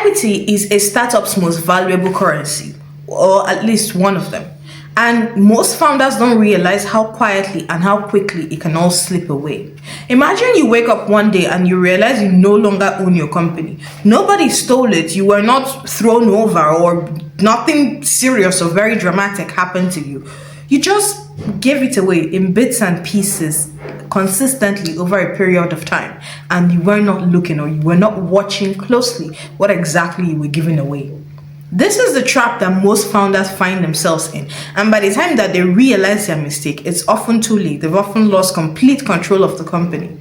Equity is a startup's most valuable currency, or at least one of them. And most founders don't realize how quietly and how quickly it can all slip away. Imagine you wake up one day and you realize you no longer own your company. Nobody stole it, you were not thrown over, or nothing serious or very dramatic happened to you. You just gave it away in bits and pieces consistently over a period of time, and you were not looking, or you were not watching closely what exactly you were giving away. This is the trap that most founders find themselves in, and by the time that they realize their mistake, it's often too late. They've often lost complete control of the company,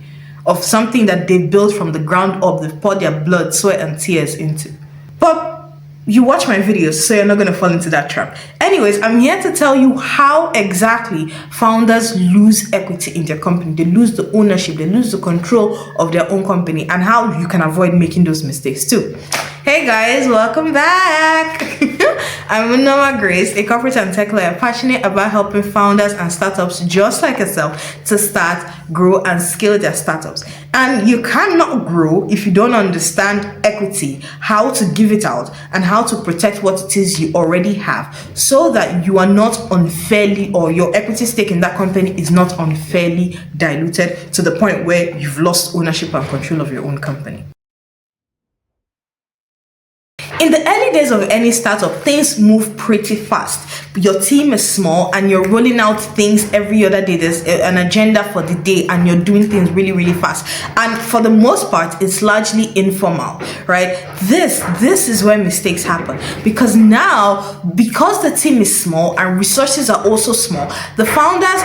of something that they built from the ground up, they've poured their blood, sweat and tears into. But you watch my videos, so you're not going to fall into that trap. Anyways, I'm here to tell you how exactly founders lose equity in their company. They lose the ownership, they lose the control of their own company, and how you can avoid making those mistakes too. Hey guys, welcome back. I'm Nneoma Grace, a corporate and tech lawyer passionate about helping founders and startups just like yourself to start, grow, and scale their startups. And you cannot grow if you don't understand equity, how to give it out, and how to protect what it is you already have, so that you are not unfairly, or your equity stake in that company is not unfairly diluted to the point where you've lost ownership and control of your own company. In the early days of any startup, things move pretty fast. Your team is small and you're rolling out things every other day. There's an agenda for the day and you're doing things really, really fast. And for the most part, it's largely informal, right? This is where mistakes happen, because the team is small and resources are also small, the founders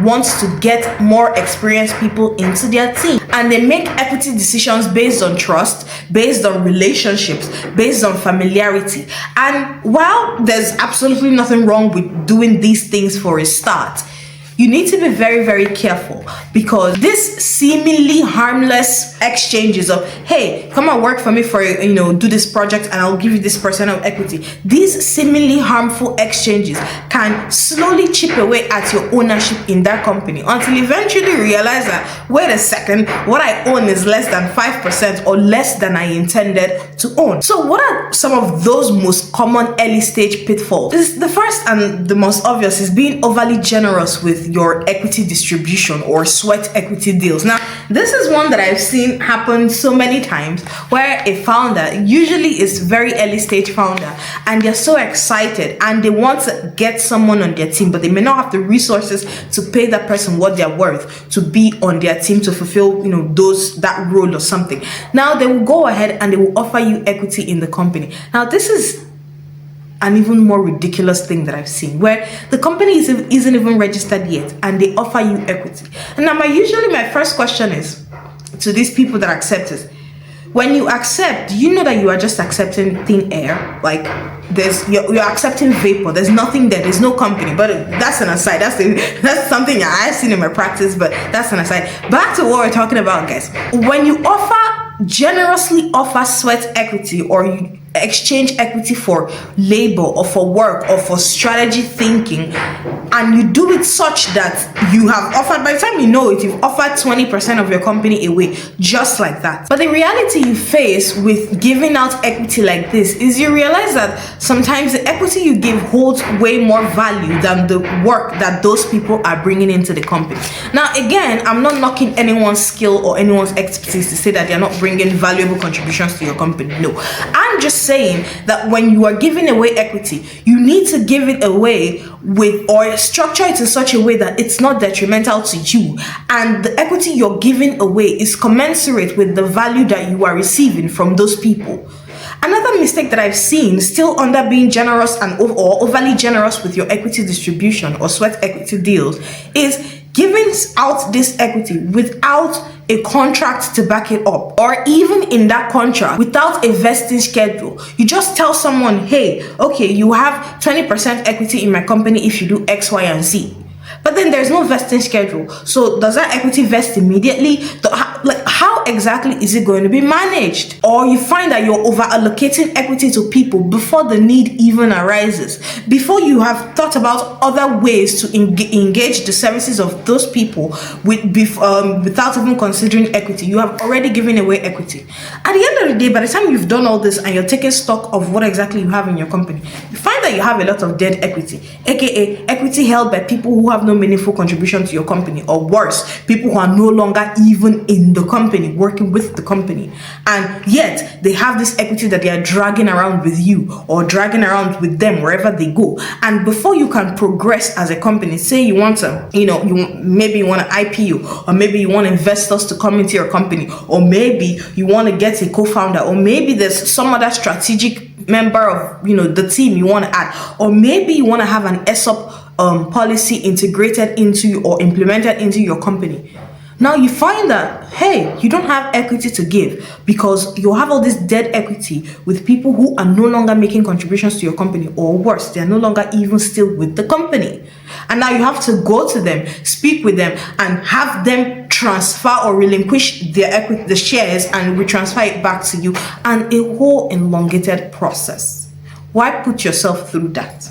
wants to get more experienced people into their team, and they make equity decisions based on trust, based on relationships, based on familiarity. And while there's absolutely nothing wrong with doing these things for a start, you need to be very, very careful, because this seemingly harmless exchanges of, hey, come and work for me for, do this project and I'll give you this percent of equity. These seemingly harmful exchanges can slowly chip away at your ownership in that company, until eventually you realize that, wait a second, what I own is less than 5% or less than I intended to own. So what are some of those most common early stage pitfalls? The first and the most obvious is being overly generous with your equity distribution or sweat equity deals. Now, this is one that I've seen happen so many times, where a founder, usually is very early stage founder, and they're so excited and they want to get someone on their team, but they may not have the resources to pay that person what they're worth to be on their team to fulfill, that role or something. Now they will go ahead and they will offer you equity in the company. Now, this is an even more ridiculous thing that I've seen, where the company isn't even registered yet and they offer you equity. And now my first question is to these people that accept it: when you accept, do you know that you are just accepting thin air? Like, you're accepting vapor. There's nothing there. There's no company. But that's an aside. That's something I've seen in my practice, but that's an aside. Back to what we're talking about, guys. When you generously offer sweat equity, or you exchange equity for labor or for work or for strategy thinking, and you do it such that you have offered, by the time you know it, you've offered 20% of your company away, just like that. But the reality you face with giving out equity like this is you realize that sometimes the equity you give holds way more value than the work that those people are bringing into the company. Now, again, I'm not knocking anyone's skill or anyone's expertise to say that they're not bringing valuable contributions to your company. No, I'm just saying that when you are giving away equity, you need to give it away or structure it in such a way that it's not detrimental to you, and the equity you're giving away is commensurate with the value that you are receiving from those people. Another mistake that I've seen, still under being generous or overly generous with your equity distribution or sweat equity deals, is giving out this equity without a contract to back it up, or even in that contract without a vesting schedule. You just tell someone, hey, okay, you have 20% equity in my company if you do X, Y, and Z. But then there's no vesting schedule. So does that equity vest immediately? How exactly is it going to be managed? Or you find that you're over allocating equity to people before the need even arises, before you have thought about other ways to engage the services of those people without even considering equity. You have already given away equity. At the end of the day, by the time you've done all this and you're taking stock of what exactly you have in your company, you find that you have a lot of dead equity, aka equity held by people who have no meaningful contribution to your company, or worse, people who are no longer even in the company, working with the company, and yet they have this equity that they are dragging around with you or dragging around with them wherever they go. And before you can progress as a company, say you want to, maybe you want an IPO, or maybe you want investors to come into your company, or maybe you want to get a co-founder, or maybe there's some other strategic member of the team you want to add, or maybe you want to have an ESOP policy integrated into or implemented into your company. Now you find that, hey, you don't have equity to give because you have all this dead equity with people who are no longer making contributions to your company, or worse, they are no longer even still with the company. And now you have to go to them, speak with them, and have them transfer or relinquish their equity, the shares, and retransfer it back to you, and a whole elongated process. Why put yourself through that?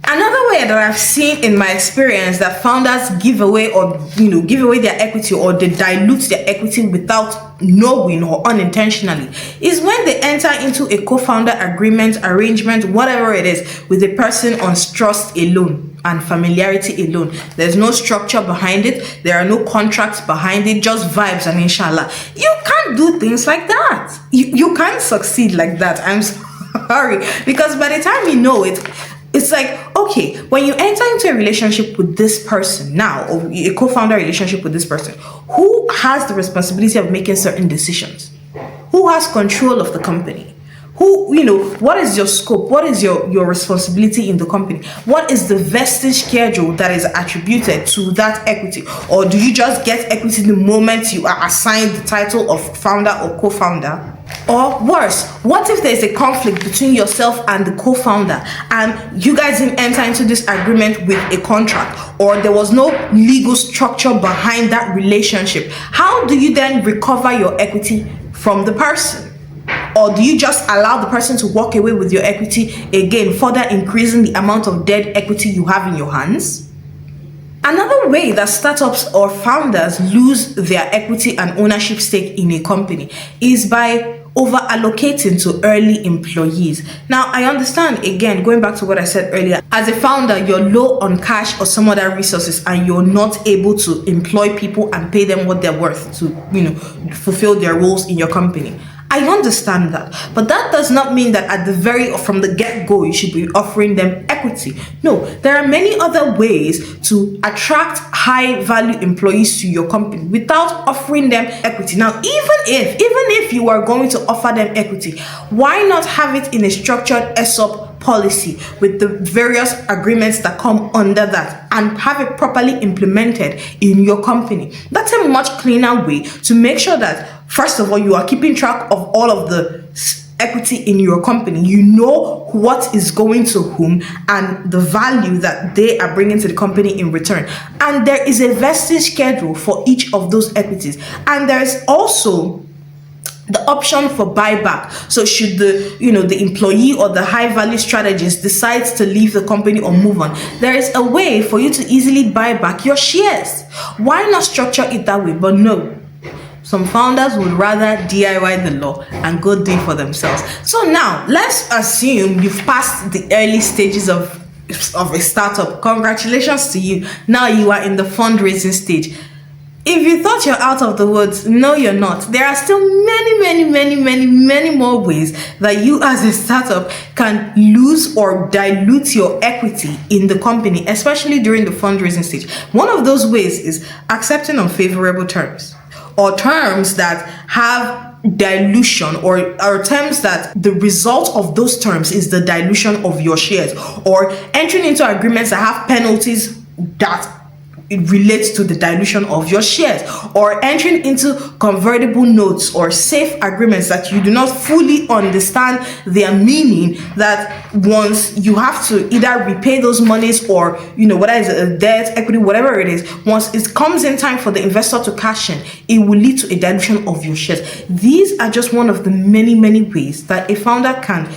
Another way that I've seen in my experience that founders give away their equity, or they dilute their equity without knowing or unintentionally, is when they enter into a co-founder agreement, arrangement, whatever it is, with a person on trust alone and familiarity alone. There's no structure behind it. There are no contracts behind it, just vibes and inshallah. You can't do things like that. You can't succeed like that. I'm sorry. Because by the time you know it, it's like, okay, when you enter into a relationship with this person now, or a co-founder relationship with this person, who has the responsibility of making certain decisions? Who has control of the company? What is your scope? What is your responsibility in the company? What is the vesting schedule that is attributed to that equity? Or do you just get equity the moment you are assigned the title of founder or co-founder? Or worse, what if there's a conflict between yourself and the co-founder, and you guys didn't enter into this agreement with a contract, or there was no legal structure behind that relationship? How do you then recover your equity from the person? Or do you just allow the person to walk away with your equity, again further increasing the amount of dead equity you have in your hands? Another way that startups or founders lose their equity and ownership stake in a company is by over-allocating to early employees. Now, I understand, again, going back to what I said earlier, as a founder, you're low on cash or some other resources, and you're not able to employ people and pay them what they're worth to, fulfill their roles in your company. I understand that, but that does not mean that from the get-go, you should be offering them equity. No, there are many other ways to attract high-value employees to your company without offering them equity. Now, even if you are going to offer them equity, why not have it in a structured ESOP policy with the various agreements that come under that, and have it properly implemented in your company? That's a much cleaner way to make sure that, first of all, you are keeping track of all of the equity in your company. You know what is going to whom and the value that they are bringing to the company in return. And there is a vesting schedule for each of those equities. And there is also the option for buyback. So should the employee or the high value strategist decides to leave the company or move on, there is a way for you to easily buy back your shares. Why not structure it that way? But no, some founders would rather DIY the law and go do it for themselves. So now let's assume you've passed the early stages of a startup. Congratulations to you. Now you are in the fundraising stage. If you thought you're out of the woods, no, you're not. There are still many more ways that you as a startup can lose or dilute your equity in the company, especially during the fundraising stage. One of those ways is accepting unfavorable terms, or terms that have dilution, or terms that the result of those terms is the dilution of your shares, or entering into agreements that have penalties that it relates to the dilution of your shares, or entering into convertible notes or safe agreements that you do not fully understand their meaning, that once you have to either repay those monies, or whether it's a debt, equity, whatever it is, once it comes in time for the investor to cash in, it will lead to a dilution of your shares. These are just one of the many ways that a founder can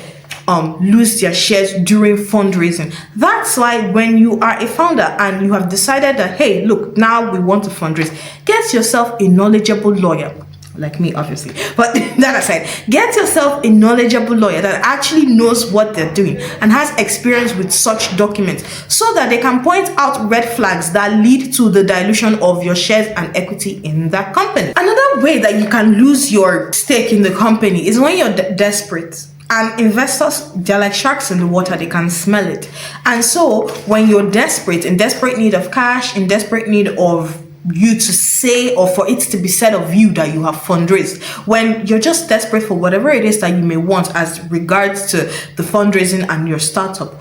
lose their shares during fundraising. That's why when you are a founder and you have decided that, hey, look, now we want to fundraise, get yourself a knowledgeable lawyer, like me, obviously. But that aside, get yourself a knowledgeable lawyer that actually knows what they're doing and has experience with such documents, so that they can point out red flags that lead to the dilution of your shares and equity in that company. Another way that you can lose your stake in the company is when you're desperate. And investors, they're like sharks in the water, they can smell it. And so when you're desperate, in desperate need of cash, in desperate need of you to say, or for it to be said of you that you have fundraised, when you're just desperate for whatever it is that you may want as regards to the fundraising and your startup,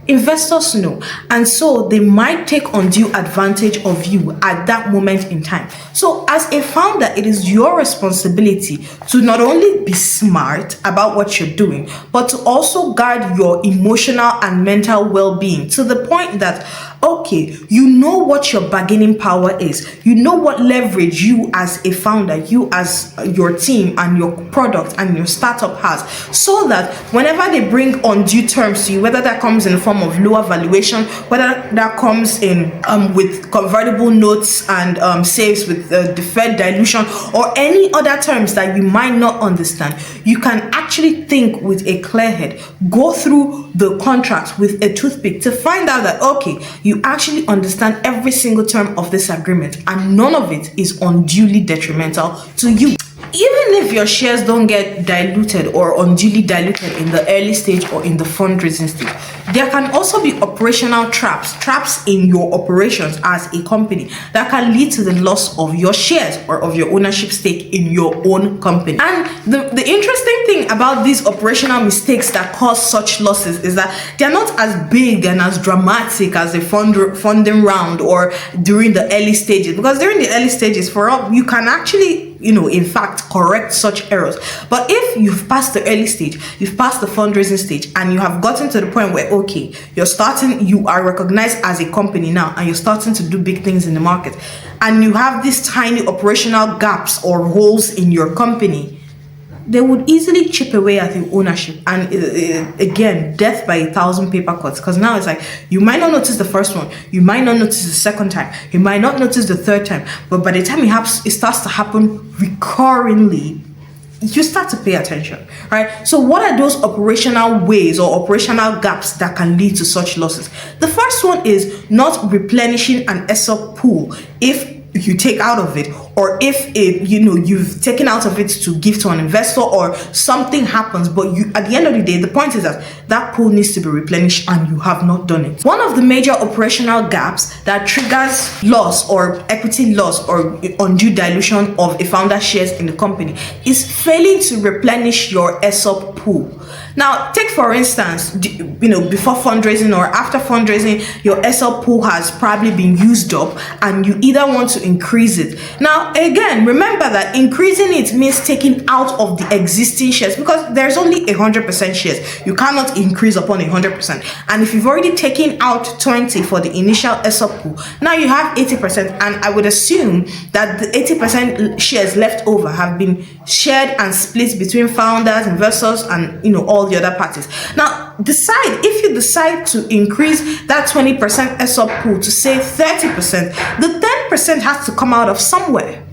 investors know, and so they might take undue advantage of you at that moment in time. So as a founder, it is your responsibility to not only be smart about what you're doing, but to also guard your emotional and mental well-being, to the point that, okay, you know what your bargaining power is, you know what leverage you as a founder, you as your team and your product and your startup has, so that whenever they bring undue terms to you, whether that comes in the form of lower valuation, whether that comes in with convertible notes and saves with deferred dilution, or any other terms that you might not understand, you can actually think with a clear head, go through the contract with a toothpick to find out that, okay, you actually understand every single term of this agreement and none of it is unduly detrimental to you. Even if your shares don't get diluted or unduly diluted in the early stage or in the fundraising stage, there can also be operational traps in your operations as a company that can lead to the loss of your shares or of your ownership stake in your own company. And the interesting thing about these operational mistakes that cause such losses is that they're not as big and as dramatic as a funding round or during the early stages, because during the early stages, you can actually in fact correct such errors. But if you've passed the early stage, you've passed the fundraising stage, and you have gotten to the point where, okay, you are recognized as a company now, and you're starting to do big things in the market, and you have these tiny operational gaps or holes in your company, they would easily chip away at your ownership. And again, death by 1,000 paper cuts, because now it's like, you might not notice the first one, you might not notice the second time, you might not notice the third time, but by the time it starts to happen recurringly, you start to pay attention, right? So what are those operational ways or operational gaps that can lead to such losses? The first one is not replenishing an ESOP pool if you take out of it, or if you've taken out of it to give to an investor, or something happens, but at the end of the day, the point is that pool needs to be replenished and you have not done it. One of the major operational gaps that triggers loss or equity loss or undue dilution of a founder's shares in the company is failing to replenish your ESOP pool. Now, take for instance, before fundraising or after fundraising, your ESOP pool has probably been used up and you either want to increase it. Now, again, remember that increasing it means taking out of the existing shares, because there's only 100% shares. You cannot increase upon 100%. And if you've already taken out 20 for the initial ESOP pool, now you have 80%. And I would assume that the 80% shares left over have been shared and split between founders, investors, and all the other parties. Now, if you decide to increase that 20% ESOP pool to say 30%, the 10% has to come out of somewhere.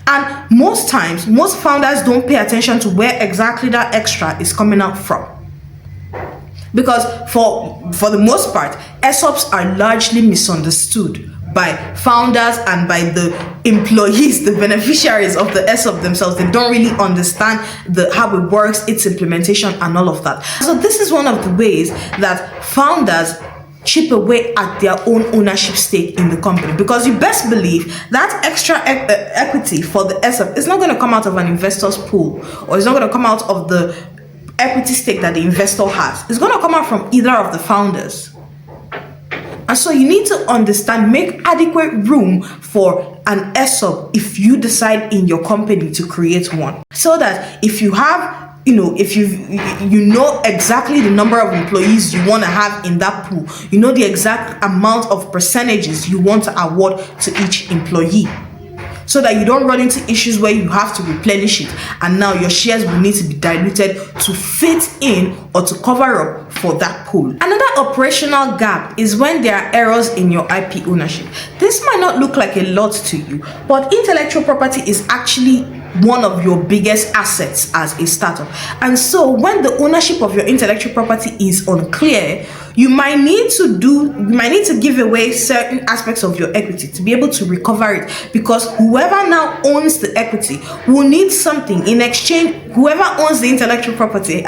And most times, most founders don't pay attention to where exactly that extra is coming out from. Because for the most part, ESOPs are largely misunderstood by founders and by the employees, the beneficiaries of the ESOP themselves. They don't really understand how it works, its implementation, and all of that. So this is one of the ways that founders chip away at their own ownership stake in the company, because you best believe that extra equity for the ESOP is not going to come out of an investor's pool, or it's not going to come out of the equity stake that the investor has. It's going to come out from either of the founders. And so you need to understand, make adequate room for an ESOP if you decide in your company to create one. So that if you have, if you know exactly the number of employees you want to have in that pool, you know the exact amount of percentages you want to award to each employee, so that you don't run into issues where you have to replenish it and now your shares will need to be diluted to fit in or to cover up for that pool. Another operational gap is when there are errors in your IP ownership. This might not look like a lot to you, but intellectual property is actually one of your biggest assets as a startup. And so when the ownership of your intellectual property is unclear, you might need to give away certain aspects of your equity to be able to recover it, because whoever now owns the equity will need something in exchange. Whoever owns the intellectual property,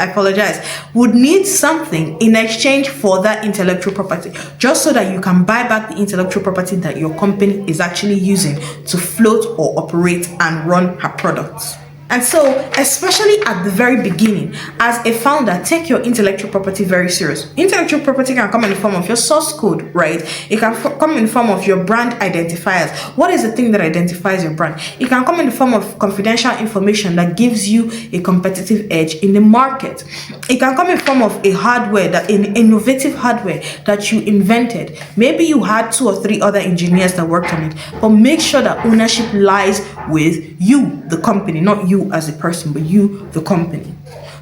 would need something in exchange for that intellectual property, just so that you can buy back the intellectual property that your company is actually using to float or operate and run her products. And so, especially at the very beginning, as a founder, take your intellectual property very serious. Intellectual property can come in the form of your source code, right? It can come in the form of your brand identifiers. What is the thing that identifies your brand? It can come in the form of confidential information that gives you a competitive edge in the market. It can come in the form of an innovative hardware that you invented. Maybe you had 2 or 3 other engineers that worked on it, but make sure that ownership lies with you, the company, not you as a person, but you, the company,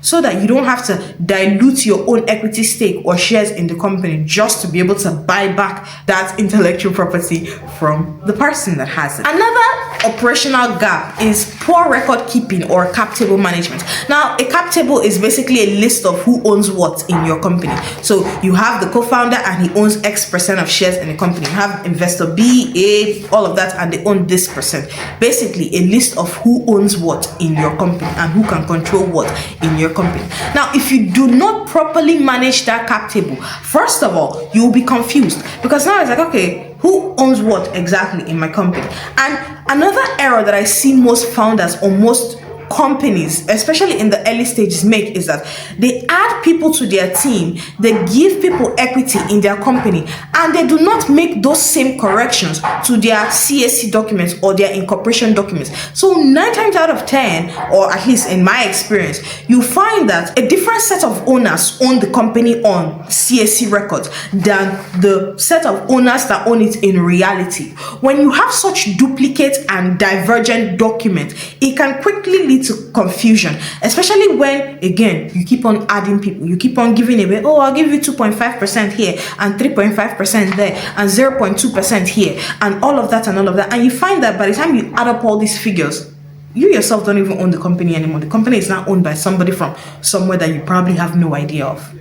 so that you don't have to dilute your own equity stake or shares in the company just to be able to buy back that intellectual property from the person that has it. Another operational gap is poor record keeping or cap table management. Now, a cap table is basically a list of who owns what in your company. So you have the co-founder and he owns X% of shares in the company. You have investor B, A, all of that, and they own this percent. Basically, a list of who owns what in your company and who can control what in your company. Now, if you do not properly manage that cap table, first of all, you will be confused, because now it's like, okay, who owns what exactly in my company? And another error that I see most founders or most companies, especially in the early stages, make is that they add people to their team, they give people equity in their company, and they do not make those same corrections to their CSC documents or their incorporation documents. So 9 times out of 10, or at least in my experience, you find that a different set of owners own the company on CSC records than the set of owners that own it in reality. When you have such duplicate and divergent documents, it can quickly lead to confusion, especially when, again, you keep on adding people, you keep on giving away, oh, I'll give you 2.5% here and 3.5% there and 0.2% here and all of that, and you find that by the time you add up all these figures, you yourself don't even own the company anymore. The company is now owned by somebody from somewhere that you probably have no idea of.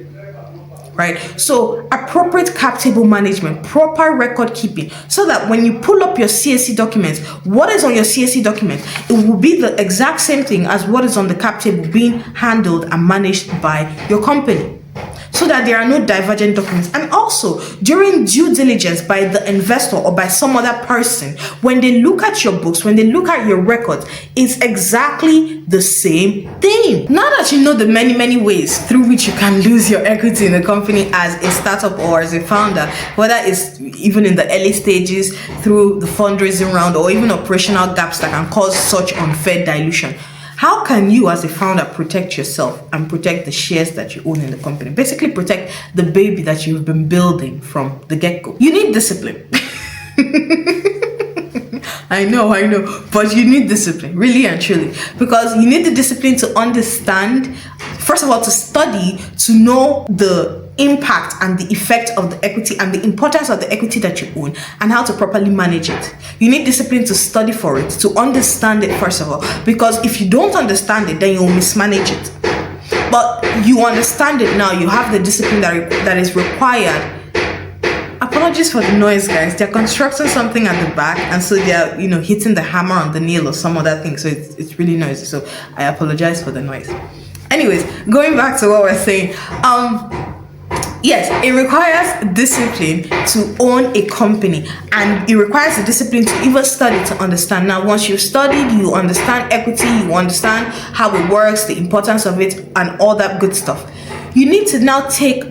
Right? So appropriate cap table management, proper record keeping, so that when you pull up your CSC documents, what is on your CSC document, it will be the exact same thing as what is on the cap table being handled and managed by your company, so that there are no divergent documents. And also, during due diligence by the investor or by some other person, when they look at your books, when they look at your records, it's exactly the same thing. Now that you know the many ways through which you can lose your equity in a company as a startup or as a founder, whether it's even in the early stages, through the fundraising round, or even operational gaps that can cause such unfair dilution, how can you as a founder protect yourself and protect the shares that you own in the company? Basically protect the baby that you've been building from the get-go. You need discipline. I know, but you need discipline, really and truly, because you need the discipline to understand, first of all, to study, to know the impact and the effect of the equity and the importance of the equity that you own and how to properly manage it. You need discipline to study for it, to understand it, first of all, because if you don't understand it, then you will mismanage it. But you understand it now, you have the discipline that is required. Apologies for the noise, guys. They're constructing something at the back, and so they're hitting the hammer on the nail or some other thing, so it's really noisy. So I apologize for the noise. Anyways, going back to what we're saying, yes, it requires discipline to own a company, and it requires the discipline to even study to understand. Now, once you've studied, you understand equity, you understand how it works, the importance of it, and all that good stuff. You need to now take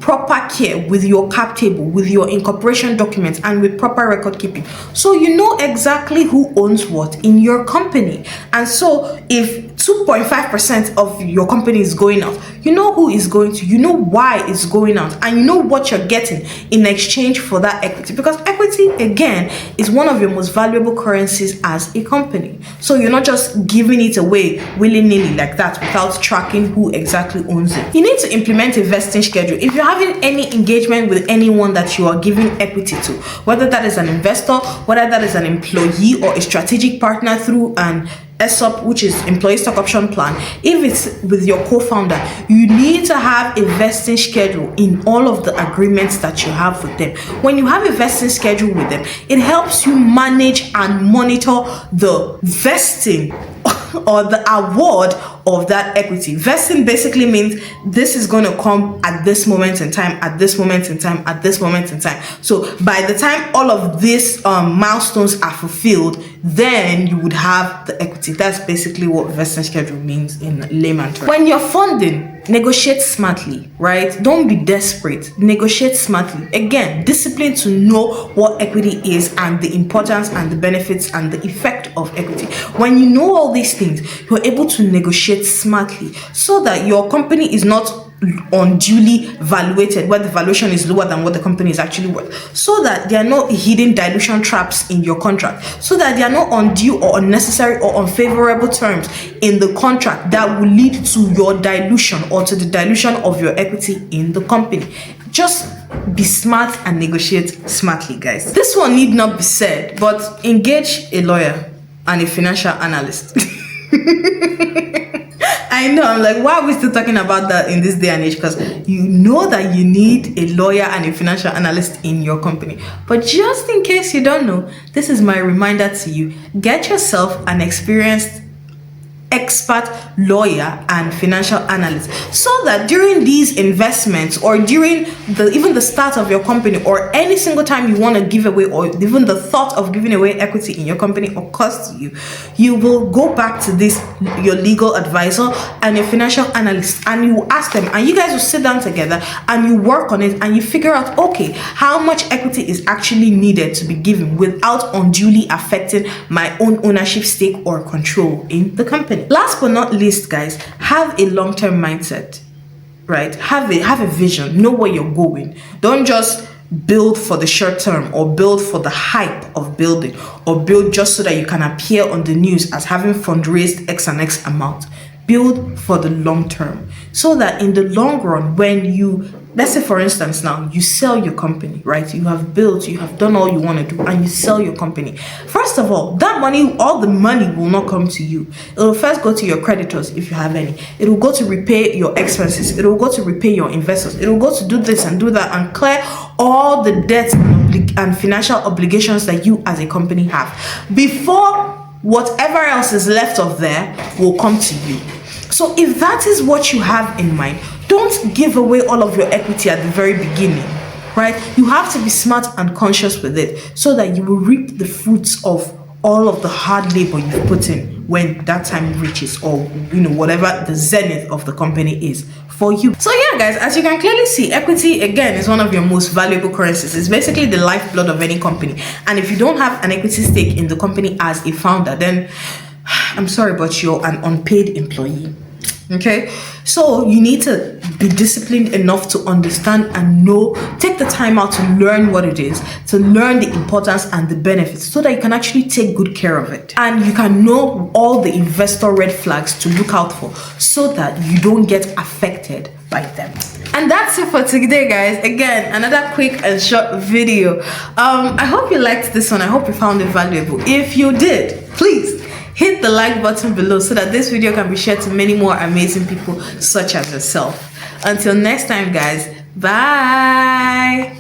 proper care with your cap table, with your incorporation documents, and with proper record keeping. So you know exactly who owns what in your company. And so if 2.5% of your company is going out, you know who is going to, you know why it's going out, and you know what you're getting in exchange for that equity. Because equity, again, is one of your most valuable currencies as a company. So you're not just giving it away willy-nilly like that without tracking who exactly owns it. You need to implement a vesting schedule. If you're having any engagement with anyone that you are giving equity to, whether that is an investor, whether that is an employee or a strategic partner through an ESOP, which is employee stock option plan, if it's with your co-founder, you need to have a vesting schedule in all of the agreements that you have with them. When you have a vesting schedule with them, it helps you manage and monitor the vesting or the award of that equity. Vesting basically means this is going to come at this moment in time, at this moment in time, at this moment in time. So by the time all of these milestones are fulfilled, then you would have the equity. That's basically what vesting schedule means in layman terms. When you're funding, negotiate smartly, right? Don't be desperate. Negotiate smartly. Again, discipline to know what equity is and the importance and the benefits and the effect of equity. When you know all these things, you're able to negotiate smartly so that your company is not unduly valuated, where the valuation is lower than what the company is actually worth, so that there are no hidden dilution traps in your contract, so that there are no undue or unnecessary or unfavorable terms in the contract that will lead to your dilution or to the dilution of your equity in the company. Just be smart and negotiate smartly, guys. This one need not be said, but engage a lawyer and a financial analyst. I know, I'm like, why are we still talking about that in this day and age? Because you know that you need a lawyer and a financial analyst in your company. But just in case you don't know, this is my reminder to you. Get yourself an experienced expert lawyer and financial analyst, so that during these investments or during even the start of your company, or any single time you want to give away, or even the thought of giving away equity in your company occurs to you, you will go back to this, your legal advisor and your financial analyst, and you ask them, and you guys will sit down together and you work on it, and you figure out, okay, how much equity is actually needed to be given without unduly affecting my own ownership, stake, or control in the company. Last but not least, guys, have a long-term mindset, right? Have a vision. Know where you're going. Don't just build for the short term, or build for the hype of building, or build just so that you can appear on the news as having fundraised X and X amount. Build for the long term, so that in the long run, when you, let's say for instance now, you sell your company, right? You have built, you have done all you want to do, and you sell your company. First of all, that money, all the money will not come to you. It will first go to your creditors, if you have any. It will go to repay your expenses. It will go to repay your investors. It will go to do this and do that and clear all the debts and financial obligations that you as a company have, before whatever else is left of there will come to you. So if that is what you have in mind, don't give away all of your equity at the very beginning, right? You have to be smart and conscious with it, so that you will reap the fruits of all of the hard labor you've put in when that time reaches, or whatever the zenith of the company is for you. So yeah, guys, as you can clearly see, equity again is one of your most valuable currencies. It's basically the lifeblood of any company, and if you don't have an equity stake in the company as a founder, then I'm sorry, but you're an unpaid employee. Okay, so you need to be disciplined enough to understand and know, take the time out to learn what it is, to learn the importance and the benefits, so that you can actually take good care of it, and you can know all the investor red flags to look out for, so that you don't get affected by them. And that's it for today, guys. Again, another quick and short video. I hope you liked this one. I hope you found it valuable. If you did, please hit the like button below, so that this video can be shared to many more amazing people such as yourself. Until next time, guys, bye.